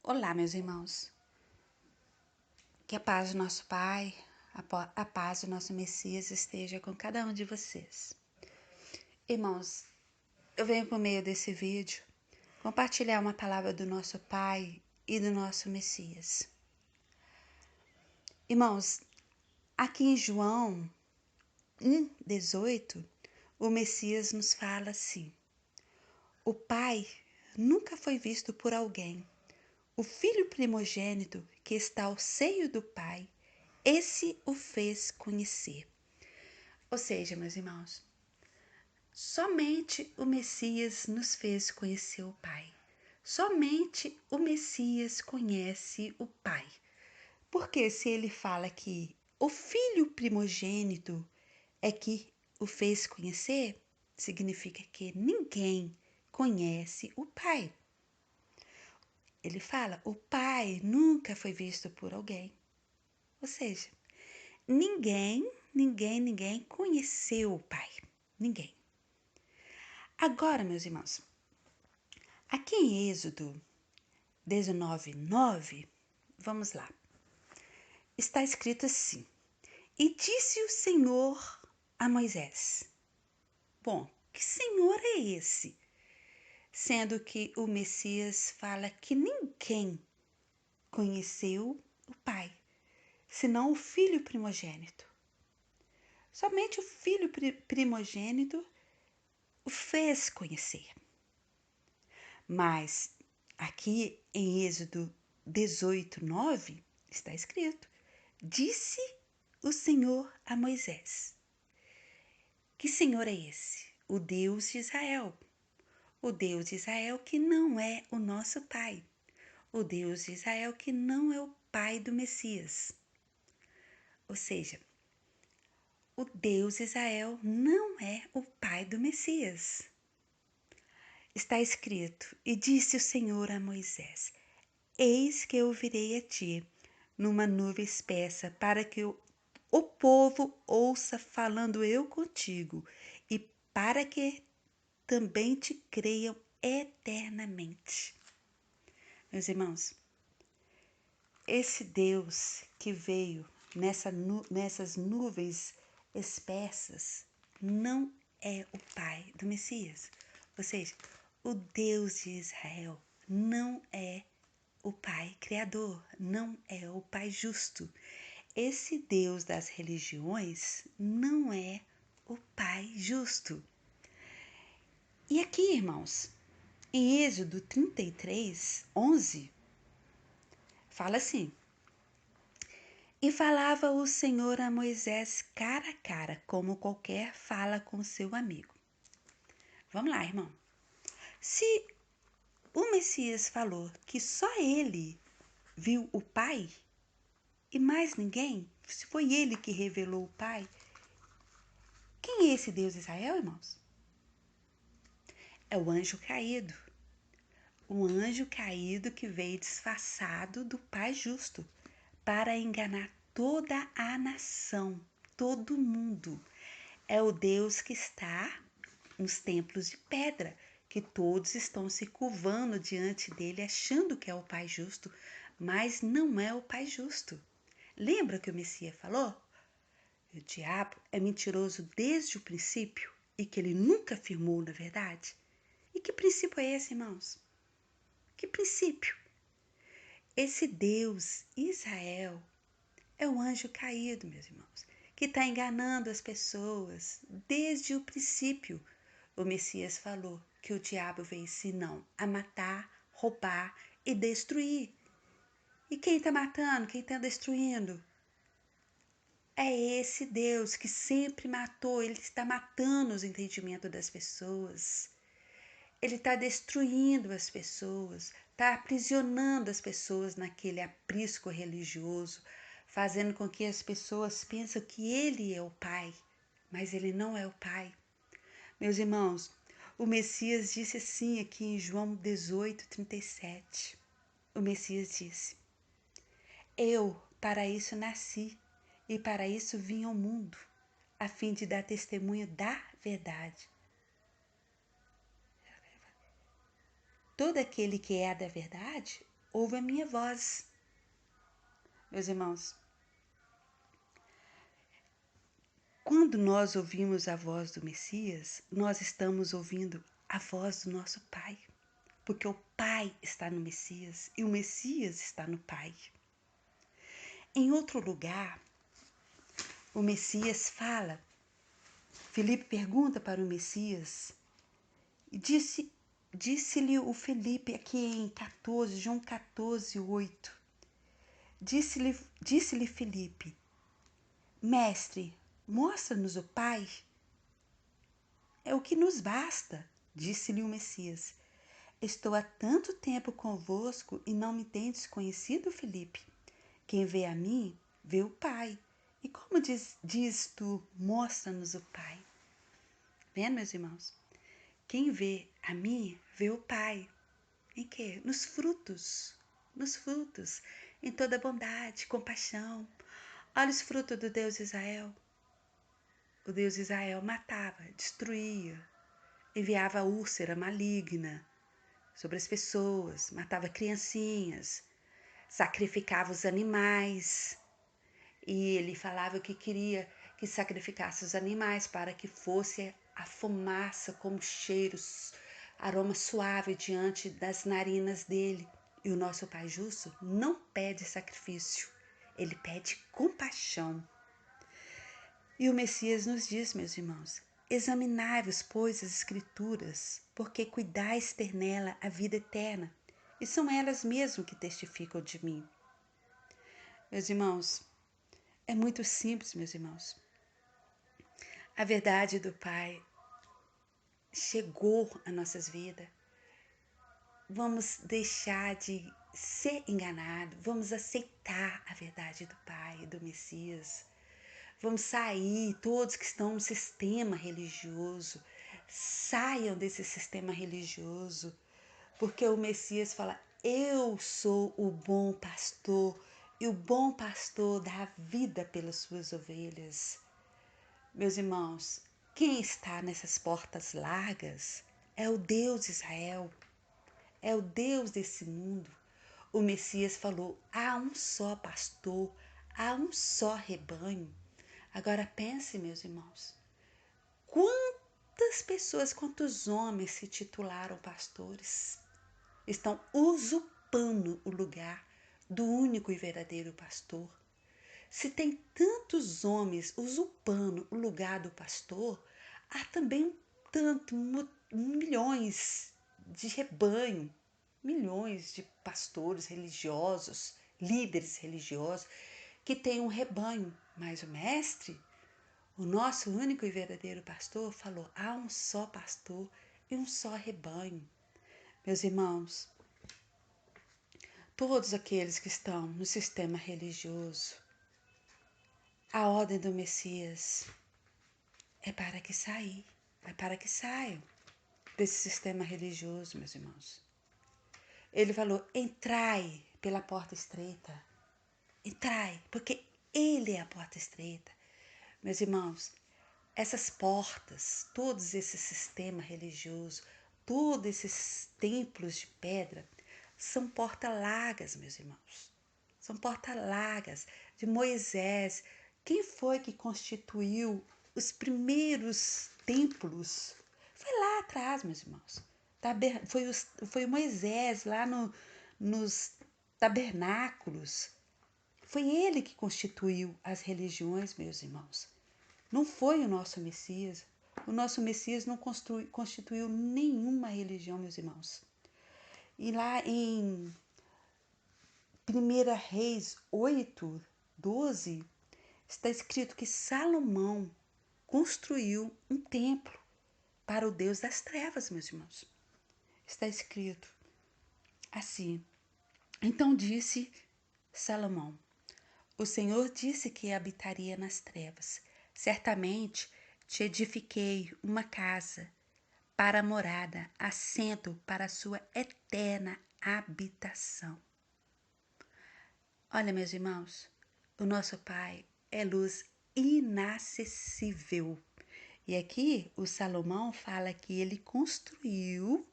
Olá, meus irmãos. Que a paz do nosso Pai, a paz do nosso Messias esteja com cada um de vocês. Irmãos, eu venho por meio desse vídeo compartilhar uma palavra do nosso Pai e do nosso Messias. Irmãos, aqui em João 1:18, o Messias nos fala assim: o Pai nunca foi visto por alguém. O Filho primogênito que está ao seio do Pai, esse o fez conhecer. Ou seja, meus irmãos, somente o Messias nos fez conhecer o Pai. Somente o Messias conhece o Pai. Porque se ele fala que o Filho primogênito é que o fez conhecer, significa que ninguém conhece o Pai. Ele fala, o Pai nunca foi visto por alguém. Ou seja, ninguém conheceu o Pai. Ninguém. Agora, meus irmãos, aqui em Êxodo 19:9, vamos lá. Está escrito assim: E disse o Senhor a Moisés. Bom, que Senhor é esse? Sendo que o Messias fala que ninguém conheceu o Pai, senão o filho primogênito. Somente o filho primogênito o fez conhecer. Mas aqui em Êxodo 18:9 está escrito: Disse o Senhor a Moisés. Que Senhor é esse? O Deus de Israel. O Deus de Israel que não é o nosso Pai. O Deus de Israel que não é o Pai do Messias. Ou seja, o Deus de Israel não é o Pai do Messias. Está escrito: E disse o Senhor a Moisés: Eis que eu virei a ti numa nuvem espessa, para que o povo ouça falando eu contigo, e para que também te creiam eternamente. Meus irmãos, esse Deus que veio nessas nuvens espessas não é o Pai do Messias. Ou seja, o Deus de Israel não é o Pai Criador, não é o Pai justo. Esse Deus das religiões não é o Pai justo. E aqui, irmãos, em Êxodo 33:11, fala assim: E falava o Senhor a Moisés cara a cara, como qualquer fala com seu amigo. Vamos lá, irmão. Se o Messias falou que só ele viu o Pai e mais ninguém, se foi ele que revelou o Pai, quem é esse Deus de Israel, irmãos? É o anjo caído. O anjo caído que veio disfarçado do Pai justo para enganar toda a nação, todo mundo. É o Deus que está nos templos de pedra, que todos estão se curvando diante dele, achando que é o Pai justo, mas não é o Pai justo. Lembra que o Messias falou? O diabo é mentiroso desde o princípio e que ele nunca afirmou na verdade? E que princípio é esse, irmãos? Que princípio? Esse Deus, Israel, é o anjo caído, meus irmãos, que está enganando as pessoas desde o princípio. O Messias falou que o diabo veio senão a matar, roubar e destruir. E quem está matando, quem está destruindo? É esse Deus que sempre matou, ele está matando os entendimentos das pessoas. Ele está destruindo as pessoas, está aprisionando as pessoas naquele aprisco religioso, fazendo com que as pessoas pensem que ele é o Pai, mas ele não é o Pai. Meus irmãos, o Messias disse assim aqui em João 18:37. O Messias disse: Eu para isso nasci e para isso vim ao mundo, a fim de dar testemunho da verdade. Todo aquele que é da verdade ouve a minha voz. Meus irmãos, quando nós ouvimos a voz do Messias, nós estamos ouvindo a voz do nosso Pai, porque o Pai está no Messias e o Messias está no Pai. Em outro lugar, o Messias fala, Filipe pergunta para o Messias, e disse-lhe o Filipe aqui em 14, João 14, 8, disse-lhe Filipe, Mestre, mostra-nos o Pai. É o que nos basta, disse-lhe o Messias. Estou há tanto tempo convosco e não me tendes conhecido, Filipe? Quem vê a mim, vê o Pai. E como diz tu, mostra-nos o Pai? Vendo, meus irmãos? Quem vê a mim, vê o Pai. Em quê? Nos frutos. Nos frutos. Em toda bondade, compaixão. Olha os frutos do Deus Israel. O Deus Israel matava, destruía, enviava úlcera maligna sobre as pessoas, matava criancinhas, sacrificava os animais. E ele falava que queria que sacrificasse os animais para que fosse a fumaça como cheiros, aroma suave diante das narinas dele. E o nosso Pai justo não pede sacrifício, ele pede compaixão. E o Messias nos diz, meus irmãos, examinai-vos, pois, as Escrituras, porque cuidais ter nela a vida eterna, e são elas mesmo que testificam de mim. Meus irmãos, é muito simples, meus irmãos. A verdade do Pai chegou às nossas vidas. Vamos deixar de ser enganados, vamos aceitar a verdade do Pai, do Messias. Vamos sair, todos que estão no sistema religioso, saiam desse sistema religioso, porque o Messias fala, eu sou o bom pastor, e o bom pastor dá vida pelas suas ovelhas. Meus irmãos, quem está nessas portas largas é o Deus de Israel, é o Deus desse mundo. O Messias falou, há um só pastor, há um só rebanho. Agora pense, meus irmãos, quantas pessoas, quantos homens se titularam pastores, estão usurpando o lugar do único e verdadeiro pastor. Se tem tantos homens usurpando o lugar do pastor, há também milhões de rebanho, milhões de pastores religiosos, líderes religiosos, que têm um rebanho, mas o mestre, o nosso único e verdadeiro pastor, falou, há um só pastor e um só rebanho. Meus irmãos, todos aqueles que estão no sistema religioso, a ordem do Messias é para que saiam desse sistema religioso, meus irmãos. Ele falou, entrai pela porta estreita, entrai, porque ele é a porta estreita. Meus irmãos, essas portas, todos esse sistema religioso, todos esses templos de pedra, são portas largas, meus irmãos. São portas largas de Moisés. Quem foi que constituiu os primeiros templos? Foi lá atrás, meus irmãos. Foi Moisés lá nos tabernáculos. Foi ele que constituiu as religiões, meus irmãos. Não foi o nosso Messias. O nosso Messias não constituiu nenhuma religião, meus irmãos. E lá em 1 Reis 8, 12, está escrito que Salomão construiu um templo para o Deus das trevas, meus irmãos. Está escrito assim. Então disse Salomão, o Senhor disse que habitaria nas trevas. Certamente te edifiquei uma casa para a morada, assento para a sua eterna habitação. Olha, meus irmãos, o nosso Pai é luz inacessível. E aqui o Salomão fala que ele construiu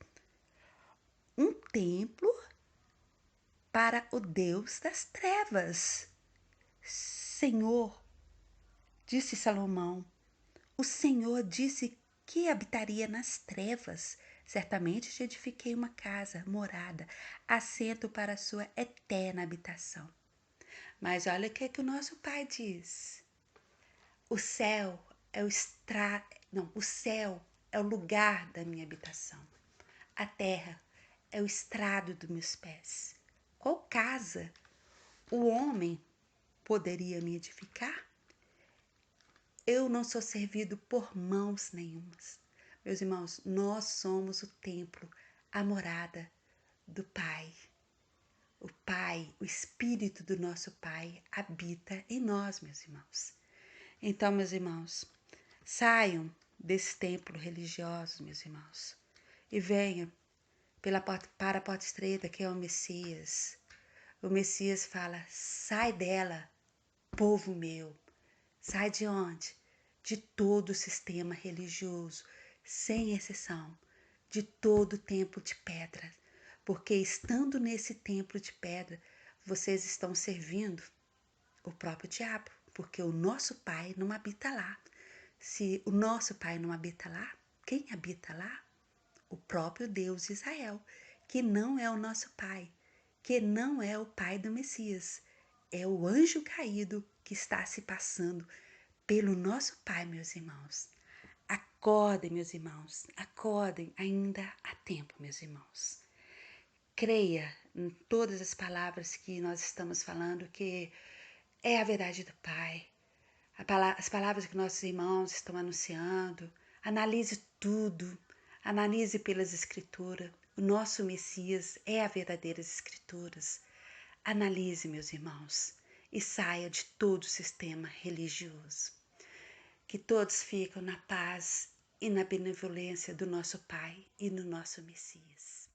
um templo para o Deus das trevas. Senhor, disse Salomão, o Senhor disse que habitaria nas trevas. Certamente te edifiquei uma casa, morada, assento para a sua eterna habitação. Mas olha o que o nosso Pai diz. O céu é o céu é o lugar da minha habitação. A terra é o estrado dos meus pés. Qual casa o homem poderia me edificar? Eu não sou servido por mãos nenhumas. Meus irmãos, nós somos o templo, a morada do Pai. O Pai, o Espírito do nosso Pai habita em nós, meus irmãos. Então, meus irmãos, saiam desse templo religioso, meus irmãos, e venham para a porta estreita, que é o Messias. O Messias fala: sai dela, povo meu. Sai de onde? De todo o sistema religioso, sem exceção, de todo o templo de pedra. Porque estando nesse templo de pedra, vocês estão servindo o próprio diabo, porque o nosso Pai não habita lá. Se o nosso Pai não habita lá, quem habita lá? O próprio Deus de Israel, que não é o nosso Pai, que não é o Pai do Messias. É o anjo caído que está se passando pelo nosso Pai, meus irmãos. Acordem, meus irmãos, acordem, ainda há tempo, meus irmãos. Creia em todas as palavras que nós estamos falando, que é a verdade do Pai. As palavras que nossos irmãos estão anunciando. Analise tudo, analise pelas Escrituras. O nosso Messias é a verdadeira Escrituras. Analise, meus irmãos, e saia de todo o sistema religioso. Que todos ficam na paz e na benevolência do nosso Pai e do nosso Messias.